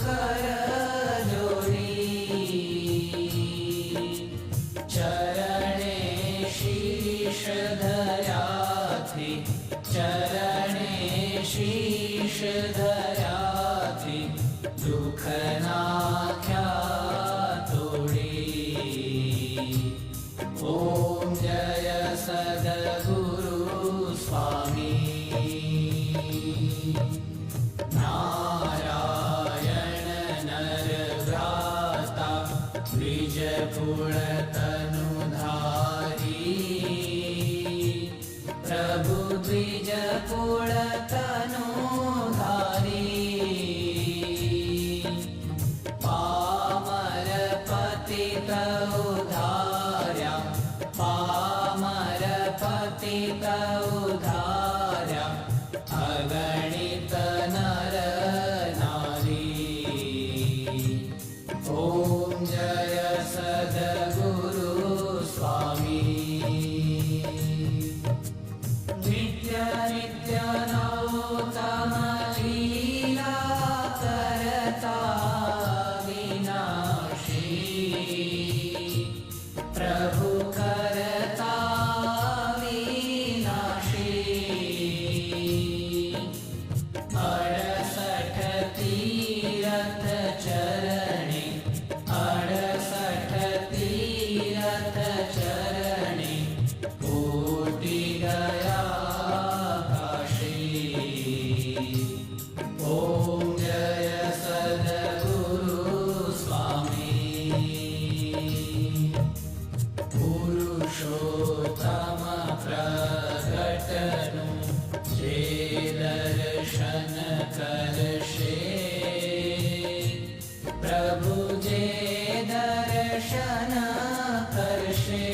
कर जोड़ी चरणे शीश धर्या थी चरणे शीश धर्या थी दुख नाख्या तोड़ी ओम जय सद्गुरु स्वामी नारायण नर भ्राता द्विजकुल तनुधारी प्रभु द्विजकुल तनुधारी पामर पतित उधार्या पामर पतित उधार्या अगणित नर नारी ओम जय सद्गुरु स्वामी नित्य नित्य नौतम लीला करता विनाशी प्रभु करता विनाशी 68 तीरथ चरणे 68 तीरथ चरणे कोटि गया काशी ओम जय सद्गुरु स्वामी पुरुषोत्तम प्रगटनु जे दर्शन करशे प्रभु जे दर्शन करशे